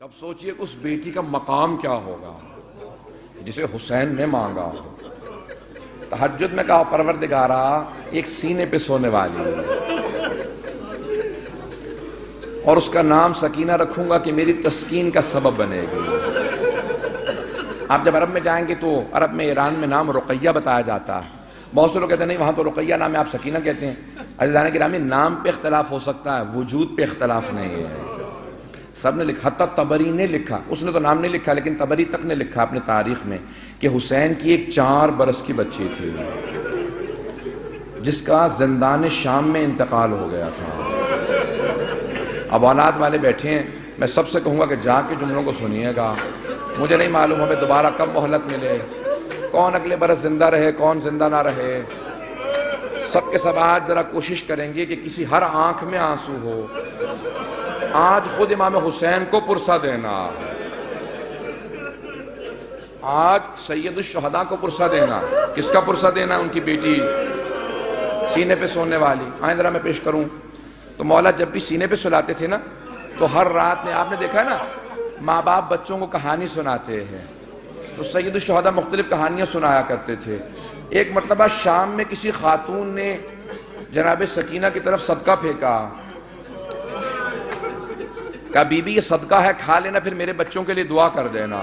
اب سوچئے کہ اس بیٹی کا مقام کیا ہوگا جسے حسین نے مانگا. تہجد میں کہا پروردگارا ایک سینے پہ سونے والی اور اس کا نام سکینہ رکھوں گا کہ میری تسکین کا سبب بنے گی. آپ جب عرب میں جائیں گے تو عرب میں ایران میں نام رقیہ بتایا جاتا ہے. بہت سے لوگ کہتے ہیں نہیں وہاں تو رقیہ نام ہے آپ سکینہ کہتے ہیں. عزیزان گرامی نام پہ اختلاف ہو سکتا ہے وجود پہ اختلاف نہیں ہے. سب نے لکھا حتی طبری نے لکھا, اس نے تو نام نہیں لکھا لیکن طبری تک نے لکھا اپنے تاریخ میں کہ حسین کی ایک 4 برس کی بچی تھی جس کا زندان شام میں انتقال ہو گیا تھا. اب اولاد والے بیٹھے ہیں, میں سب سے کہوں گا کہ جا کے جملوں کو سنیے گا. مجھے نہیں معلوم ہمیں دوبارہ کب مہلت ملے, کون اگلے برس زندہ رہے کون زندہ نہ رہے. سب کے سب آج ذرا کوشش کریں گے کہ کسی ہر آنکھ میں آنسو ہو. آج خود امام حسین کو پرسہ دینا, آج سید الشہداء کو پرسہ دینا. کس کا پرسہ دینا؟ ان کی بیٹی سینے پہ سونے والی. آئیں ذرا میں پیش کروں. تو مولا جب بھی سینے پہ سلاتے تھے نا تو ہر رات میں آپ نے دیکھا نا ماں باپ بچوں کو کہانی سناتے ہیں تو سید الشہداء مختلف کہانیاں سنایا کرتے تھے. ایک مرتبہ شام میں کسی خاتون نے جناب سکینہ کی طرف صدقہ پھینکا, کہا بی بی یہ صدقہ ہے کھا لینا پھر میرے بچوں کے لیے دعا کر دینا.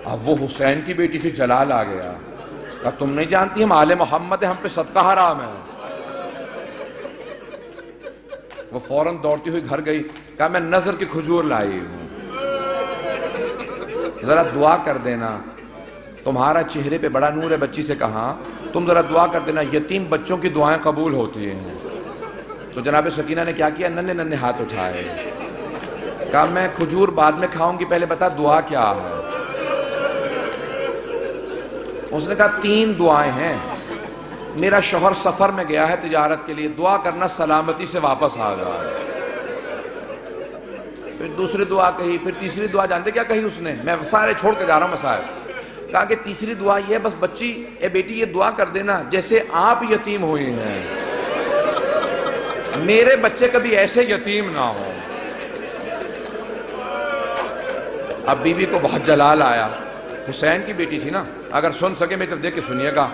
اب وہ حسین کی بیٹی سے جلال آ گیا, کہا تم نہیں جانتی ہم آل محمد ہیں, ہم پہ صدقہ حرام ہے. وہ فوراً دوڑتی ہوئی گھر گئی, کہا میں نظر کی کھجور لائی ہوں ذرا دعا کر دینا, تمہارا چہرے پہ بڑا نور ہے. بچی سے کہا تم ذرا دعا کر دینا, یتیم بچوں کی دعائیں قبول ہوتی ہیں. تو جناب سکینہ نے کیا کیا, ننھے ننھے ہاتھ اٹھائے, کہا میں کھجور بعد میں کھاؤں گی, پہلے بتا دعا کیا ہے. اس نے کہا 3 دعائیں ہیں. میرا شوہر سفر میں گیا ہے تجارت کے لیے, دعا کرنا سلامتی سے واپس آ جائے. پھر دوسری دعا کہی, پھر تیسری دعا جانتے کیا کہی اس نے؟ میں سارے چھوڑ کے جا رہا ہوں مسائل. کہا کہ تیسری دعا یہ ہے بس بچی اے بیٹی یہ دعا کر دینا جیسے آپ یتیم ہوئی ہیں میرے بچے کبھی ایسے یتیم نہ ہوں. اب بی بی کو بہت جلال آیا, حسین کی بیٹی تھی نا, اگر سن سکے میری طرف دیکھ کے سنیے گا.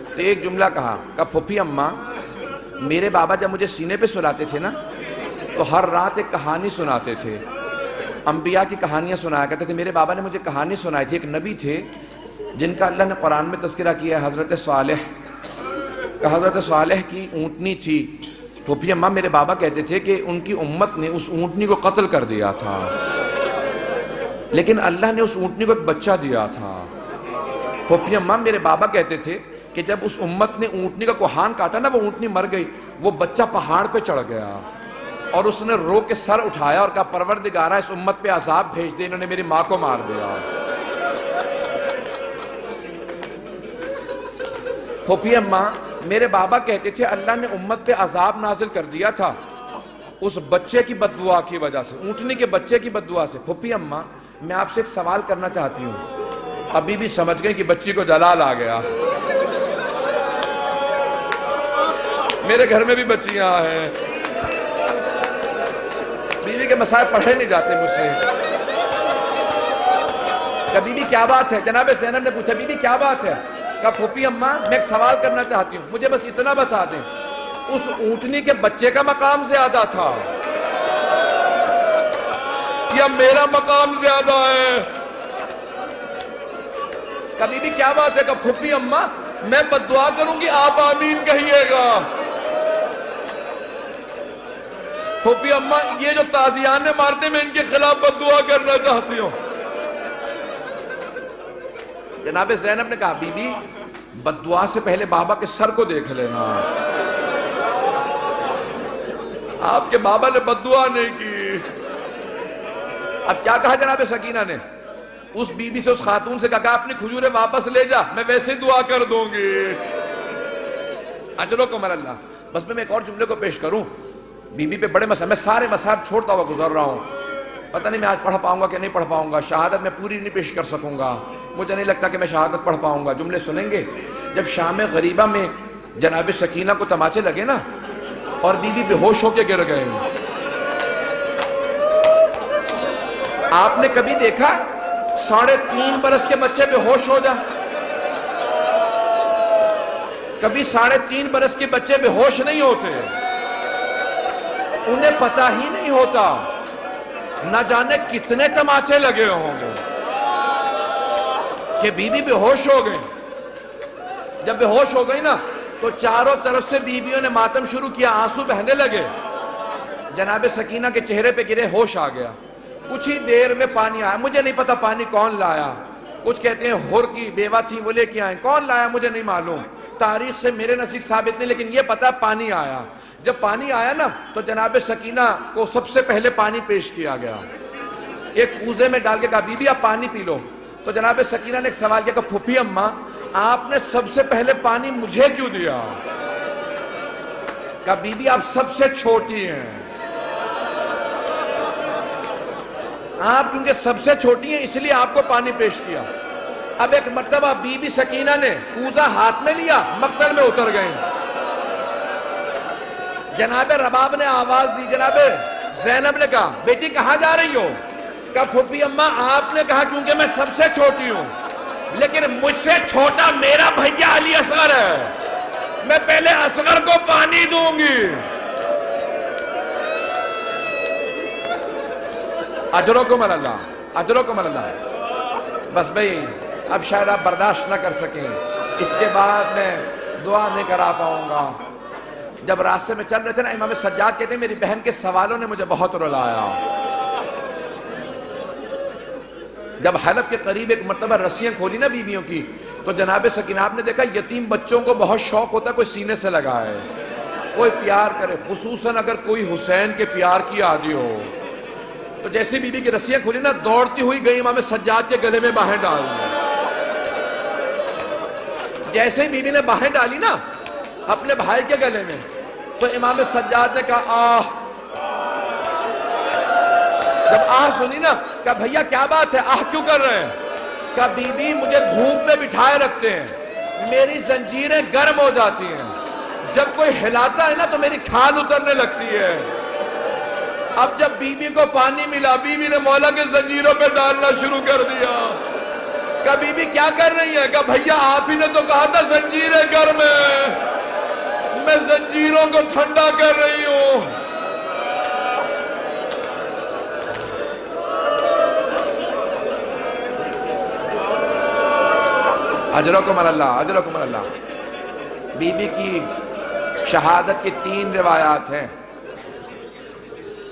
تو ایک جملہ کہا پھوپھی اماں میرے بابا جب مجھے سینے پہ سلاتے تھے نا تو ہر رات ایک کہانی سناتے تھے, انبیاء کی کہانیاں سنایا کرتے تھے. میرے بابا نے مجھے کہانی سنائی تھی, ایک نبی تھے جن کا اللہ نے قرآن میں تذکرہ کیا ہے, حضرت صالح کا. حضرت صالح کی اونٹنی تھی. پھوپھی اماں میرے بابا کہتے تھے کہ ان کی امت نے اس اونٹنی کو قتل کر دیا تھا لیکن اللہ نے اس اونٹنی کو ایک بچہ دیا تھا. پھوپھی اماں میرے بابا کہتے تھے کہ جب اس امت نے اونٹنی کا کوہان کاٹا نا, وہ اونٹنی مر گئی, وہ بچہ پہاڑ پہ چڑھ گیا اور اس نے رو کے سر اٹھایا اور کہا پروردگارا اس امت پہ عذاب بھیج دے, انہوں نے میری ماں کو مار دیا. پھوپھی اماں میرے بابا کہتے تھے اللہ نے امت پہ عذاب نازل کر دیا تھا اس بچے کی بد دعا کی وجہ سے, اونٹنی کے بچے کی بد دعا سے. پھوپھی اماں میں آپ سے ایک سوال کرنا چاہتی ہوں. ابھی بھی سمجھ گئے کہ بچی کو جلال آ گیا. میرے گھر میں بھی بچیاں ہیں, بیوی کے مسائل پڑھے نہیں جاتے مجھ سے. کہ بیوی کیا بات ہے؟ جناب زینب نے پوچھا بیوی کیا بات ہے؟ کہا پھوپھی اماں میں ایک سوال کرنا چاہتی ہوں, مجھے بس اتنا بتا دیں اس اونٹنی کے بچے کا مقام زیادہ تھا یا میرا مقام زیادہ ہے؟ کہا بیوی کیا بات ہے؟ کہا پھوپھی اماں میں بد دعا کروں گی آپ آمین کہیے گا. پھوپھی اماں یہ جو تازیانے مارتے میں ان کے خلاف بد دعا کرنا چاہتی ہوں. جناب زینب نے کہا بی بی بد دعا سے پہلے بابا کے سر کو دیکھ لینا. آپ کے بابا نے بد دعا نہیں کی. اب کیا کہا جناب سکینہ نے؟ اس بی بی سے اس خاتون سے کہا اپنی کھجوریں واپس لے جا, میں ویسے دعا کر دوں گی. اجرکم اللہ. بس میں ایک اور جملے کو پیش کروں. بی بی پہ بڑے مسائل, میں سارے مسائل چھوڑتا ہوا گزر رہا ہوں. پتہ نہیں میں آج پڑھ پاؤں گا کہ نہیں پڑھ پاؤں گا, شہادت میں پوری نہیں پیش کر سکوں گا, مجھے نہیں لگتا کہ میں شہادت پڑھ پاؤں گا. جملے سنیں گے. جب شام غریبہ میں جناب سکینہ کو تماچے لگے نا اور بی بی بے ہوش ہو کے گر گئے, آپ نے کبھی دیکھا 3.5 برس کے بچے بے ہوش ہو جائیں؟ کبھی 3.5 برس کے بچے بے ہوش نہیں ہوتے، انہیں پتہ ہی نہیں ہوتا، نہ جانے کتنے تماچے لگے ہوں گے کہ بیوی بے ہوش ہو گئی۔ جب بے ہوش ہو گئی نا تو چاروں طرف سے بیویوں نے ماتم شروع کیا، آنسو بہنے لگے، جناب سکینہ کے چہرے پہ گرے، ہوش آ گیا۔ کچھ ہی دیر میں پانی آیا، مجھے نہیں پتا پانی کون لایا، کچھ کہتے ہیں ہور کی بیوہ تھی وہ لے کے آئیں، کون لایا مجھے نہیں معلوم، تاریخ سے میرے نزدیک ثابت نہیں، لیکن یہ پتا پانی آیا۔ جب پانی آیا نا تو جناب سکینہ کو سب سے پہلے پانی پیش کیا گیا، ایک کوزے میں ڈال کے کہا بی بی آپ پانی پی لو۔ تو جناب سکینہ نے ایک سوال کیا کہ پھوپھی اماں آپ نے سب سے پہلے پانی مجھے کیوں دیا؟ کہا بی بی آپ سب سے چھوٹی ہیں، آپ کیونکہ سب سے چھوٹی ہیں اس لیے آپ کو پانی پیش کیا۔ اب ایک مرتبہ بی بی سکینہ نے کوزہ ہاتھ میں لیا، مقتل میں اتر گئیں۔ جناب رباب نے آواز دی، جناب زینب نے کہا بیٹی کہاں جا رہی ہو؟ کہا پھوپھی اماں آپ نے کہا کیونکہ میں سب سے چھوٹی ہوں، لیکن مجھ سے چھوٹا میرا بھیا علی اصغر ہے، میں پہلے اصغر کو پانی دوں گی۔ اجرکم اللہ، اجرکم اللہ۔ بس بھئی اب شاید آپ برداشت نہ کر سکیں، اس کے بعد میں دعا نہیں کرا پاؤں گا۔ جب راستے میں چل رہے تھے نا، امام سجاد کہتے ہیں میری بہن کے سوالوں نے مجھے بہت رلایا۔ جب حلب کے قریب ایک مرتبہ رسیاں کھولی نا بیویوں کی، تو جناب سکینہ آپ نے دیکھا یتیم بچوں کو بہت شوق ہوتا ہے کوئی سینے سے لگائے، کوئی پیار کرے، خصوصاً اگر کوئی حسین کے پیار کی عادی ہو۔ تو جیسے بی بی کی رسیاں کھولی نا، دوڑتی ہوئی گئی امام سجاد کے گلے میں باہیں ڈال دی۔ جیسے ہی بی بی نے باہیں ڈالی نا اپنے بھائی کے گلے میں، تو امام سجاد نے کہا آہ۔ جب آہ سنی نا، کہا بھیا کیا بات ہے، آہ کیوں کر رہے ہیں؟ کہا بی بی مجھے دھوپ میں بٹھائے رکھتے ہیں، میری زنجیریں گرم ہو جاتی ہیں، جب کوئی ہلاتا ہے نا تو میری کھال اترنے لگتی ہے۔ اب جب بی بی کو پانی ملا، بی بی نے مولا کے زنجیروں پہ ڈالنا شروع کر دیا۔ کہا بی بی کیا کر رہی ہے؟ کہا بھیا آپ ہی نے تو کہا تھا زنجیریں گرم ہیں، میں زنجیروں کو ٹھنڈا کر رہی ہوں۔ اجرکم اللہ، اجرکم اللہ۔ بی بی کی شہادت کی 3 روایات ہیں۔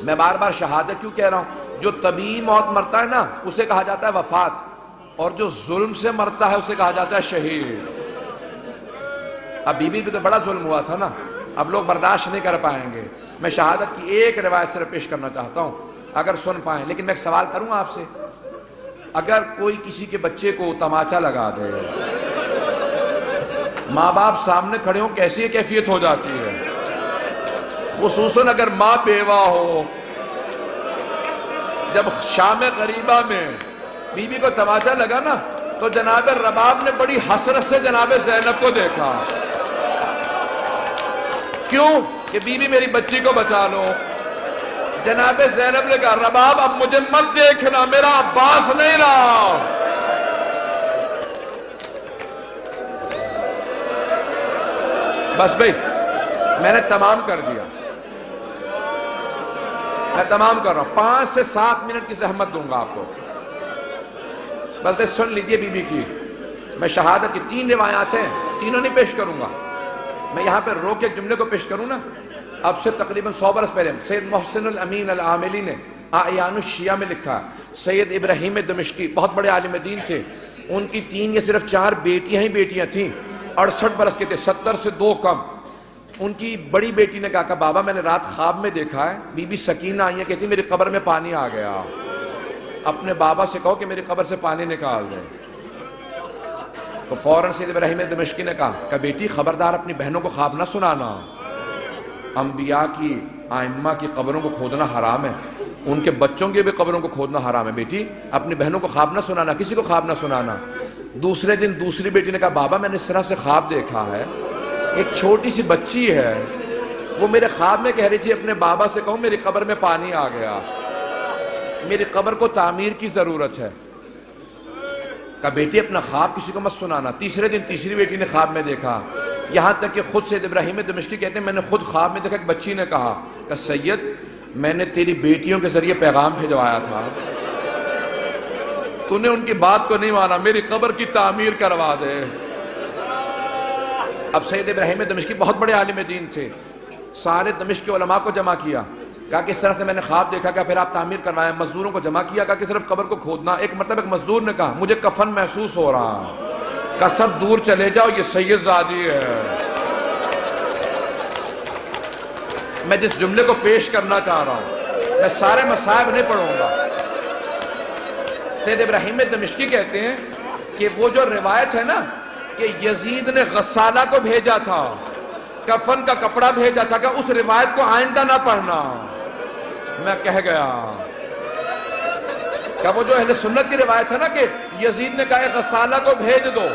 میں بار بار شہادت کیوں کہہ رہا ہوں؟ جو طبیعی موت مرتا ہے نا اسے کہا جاتا ہے وفات، اور جو ظلم سے مرتا ہے اسے کہا جاتا ہے شہید۔ اب بی بی بھی تو بڑا ظلم ہوا تھا نا، اب لوگ برداشت نہیں کر پائیں گے۔ میں شہادت کی ایک روایت صرف پیش کرنا چاہتا ہوں اگر سن پائیں، لیکن میں ایک سوال کروں آپ سے، اگر کوئی کسی کے بچے کو تماچا لگا دے، ماں باپ سامنے کھڑے ہوں کیسی کیفیت ہو جاتی ہے؟ خصوصاً اگر ماں بیوہ ہو۔ جب شام غریبہ میں بی بی کو تماچا لگا نا تو جناب رباب نے بڑی حسرت سے جناب زینب کو دیکھا، کیوں کہ بی بی میری بچی کو بچا لو۔ جناب زینب نے کہا رباب اب مجھے مت دیکھنا، میرا عباس نہیں رہا۔ بس بھئی میں نے تمام کر دیا، میں تمام کر رہا ہوں، 5 سے 7 منٹ کی زحمت دوں گا آپ کو۔ بس بھئی سن لیجئے بی بی کی، میں شہادت کی 3 روایات ہیں، تینوں نہیں پیش کروں گا، میں یہاں پہ رو کے ایک جملے کو پیش کروں نا۔ اب سے تقریباً 100 برس پہلے سید محسن الامین العاملی نے اعیان الشیعہ میں لکھا، سید ابراہیم دمشقی بہت بڑے عالم دین تھے، ان کی 3 یا صرف 4 بیٹیاں ہی بیٹیاں تھیں، 68 برس کے تھے، 70 سے 2 کم۔ ان کی بڑی بیٹی نے کہا کہ بابا میں نے رات خواب میں دیکھا ہے بی بی سکینہ آئی ہیں، کہتی میری قبر میں پانی آ گیا، اپنے بابا سے کہو کہ میری قبر سے پانی نکال دیں۔ تو فوراً سید ابراہیم دمشقی نے کہا کہ بیٹی خبردار اپنی بہنوں کو خواب نہ سنانا، انبیاء کی ائمہ کی قبروں کو کھودنا حرام ہے، ان کے بچوں کی بھی قبروں کو کھودنا حرام ہے، بیٹی اپنی بہنوں کو خواب نہ سنانا، کسی کو خواب نہ سنانا۔ دوسرے دن دوسری بیٹی نے کہا بابا میں نے اس طرح سے خواب دیکھا ہے، ایک چھوٹی سی بچی ہے، وہ میرے خواب میں کہہ رہی تھی اپنے بابا سے کہوں میری قبر میں پانی آ گیا۔ میری قبر کو تعمیر کی ضرورت ہے. کہا بیٹی اپنا خواب کسی کو مت سنانا. تیسرے دن تیسری بیٹی نے خواب میں دیکھا. یہاں تک کہ خود سید ابراہیم دمشقی کہتے ہیں میں نے خود خواب میں دیکھا ایک بچی نے کہا کہ سید میں نے تیری بیٹیوں کے ذریعے پیغام بھیجوایا تھا, تو نے ان کی بات کو نہیں مانا, میری قبر کی تعمیر کروا دے. اب سید ابراہیم دمشقی بہت بڑے عالم دین تھے, سارے دمشق کے علماء کو جمع کیا, کہا کہ اس طرح سے میں نے خواب دیکھا, کہ پھر آپ تعمیر کروائیں. مزدوروں کو جمع کیا, کہا کہ صرف قبر کو کھودنا. ایک مرتبہ ایک مزدور نے کہا مجھے کفن محسوس ہو رہا, کہا سب دور چلے جاؤ, یہ سید زادی ہے. میں جس جملے کو پیش کرنا چاہ رہا ہوں, میں سارے مصائب نہیں پڑھوں گا. سید ابراہیم دمشقی کہتے ہیں کہ وہ جو روایت ہے نا کہ یزید نے غسالہ کو بھیجا تھا, کفن کا کپڑا بھیجا تھا, کہ اس روایت کو آئندہ نہ پڑھنا. میں کہہ گیا کہ وہ جو اہل سنت کی روایت ہے نا کہ یزید نے کہا غسالہ کو بھیج دو,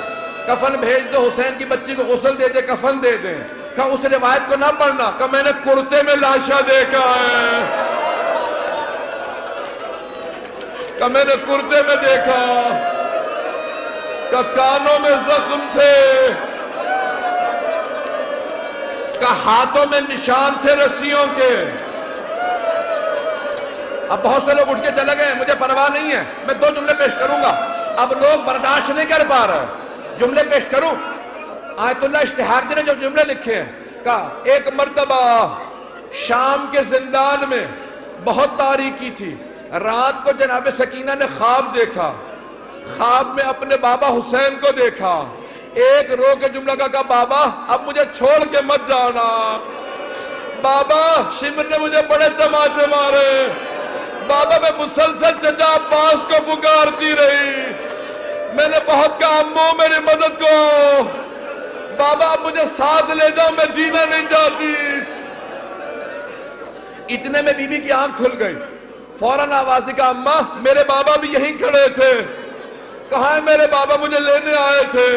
کفن بھیج دو, حسین کی بچی کو غسل دے دے, کفن دے دیں, کہ اس روایت کو نہ پڑھنا. کہ میں نے کرتے میں لاشا دیکھا ہے, کہ میں نے کرتے میں دیکھا, کہ کانوں میں زخم تھے, کہ ہاتھوں میں نشان تھے رسیوں کے. اب بہت سے لوگ اٹھ کے چلے گئے, مجھے پرواہ نہیں ہے, میں 2 جملے پیش کروں گا. اب لوگ برداشت نہیں کر پا رہے, جملے پیش کروں. آیت اللہ اشتہار نے جو جملے لکھے ہیں, کہا ایک مرتبہ شام کے زندان میں بہت تاریکی تھی, رات کو جناب سکینہ نے خواب دیکھا, خواب میں اپنے بابا حسین کو دیکھا. ایک رو کے جملہ کہا بابا اب مجھے چھوڑ کے مت جانا, بابا شمر نے مجھے بڑے تماچے مارے, بابا میں مسلسل چچا عباس کو پکارتی رہی, میں نے بہت کہا امو میری مدد کو, بابا اب مجھے ساتھ لے جاؤ, میں جینا نہیں چاہتی. اتنے میں بی بی کی آنکھ کھل گئی, فوراً آواز دی, کہا اماں میرے بابا بھی یہیں کھڑے تھے. کہاں ہے میرے بابا, مجھے لینے آئے تھے.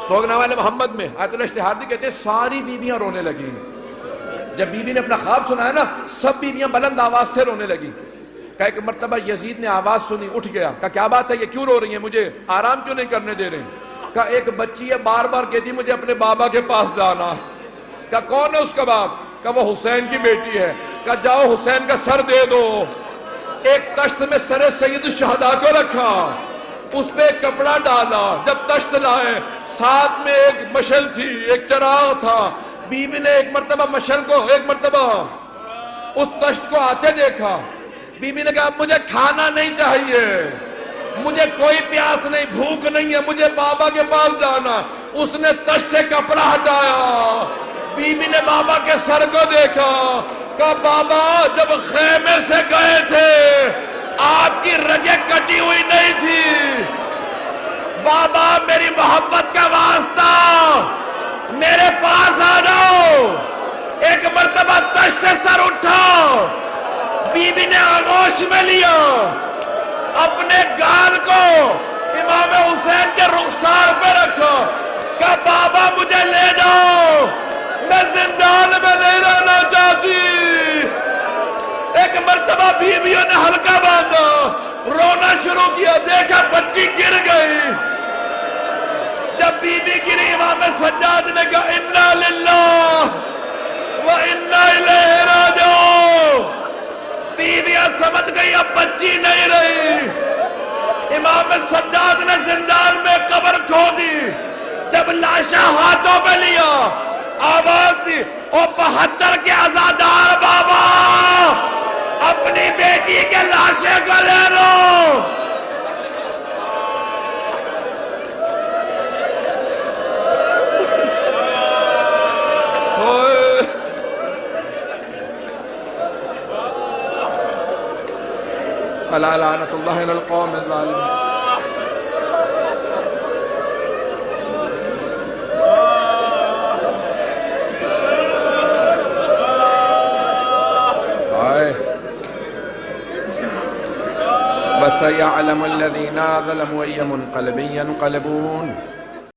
سوگنا والے محمد میں آیت اللہ اشتہاردی کہتے ہیں ساری بیویاں رونے لگی. جب بی بی نے اپنا خواب سنا ہے نا, سب بیویاں بلند آواز سے رونے لگی. کہا ایک مرتبہ یزید نے آواز سنی, اٹھ گیا, کہا کیا بات ہے, یہ کیوں رو رہی ہیں, مجھے آرام کیوں نہیں کرنے دے رہے ہیں. کہا ایک بچی ہے بار بار کہتی مجھے اپنے بابا کے پاس جانا. کہا کون ہے اس کا باپ, کہا وہ حسین کی بیٹی ہے. کہا جاؤ حسین کا سر دے دو. ایک تشت میں سر سید الشہداء کو رکھا, اس پہ ایک کپڑا ڈالا. جب تشت لائے ساتھ میں ایک مشل تھی, ایک چراغ تھا. بی بی نے ایک مرتبہ مشل کو, ایک مرتبہ اس تشت کو آتے دیکھا. بی بی نے کہا اب مجھے کھانا نہیں چاہیے, مجھے کوئی پیاس نہیں, بھوک نہیں ہے, مجھے بابا کے پاس جانا. اس نے تشت سے کپڑا ہٹایا, بی بی نے بابا کے سر کو دیکھا, کہا بابا جب خیمے سے گئے تھے آپ کی رگیں کٹی ہوئی نہیں تھی, بابا میری محبت کا واسطہ میرے پاس آ جاؤ. ایک مرتبہ تشت سے سر اٹھا, بی بی نے آغوش میں لیا, اپنے گال کو امام حسین کے رخسار پہ رکھا, کہا بابا مجھے لے جاؤ, میں زندان میں نہیں رہنا چاہتی. ایک مرتبہ بیویوں نے ہلکا باندھا, رونا شروع کیا, دیکھا بچی گر گئی. جب بی بی گری امام سجاد نے کہا انا للہ و انا الیہ راجعون. بیویاں سمجھ گئی اب بچی نہیں رہی. امام سجاد نے زندان میں قبر کھو دی. جب لاشا ہاتھوں پہ لیا, آواز دی, او 72 کے عزادار بابا اپنی بیٹی کے لاشے کو لے لو. الا لعنت اللہ علی القوم الظالمین. وَسَيَعْلَمُ الَّذِينَ ظَلَمُوا أَيَّ مُنْقَلَبٍ يَنْقَلِبُونَ.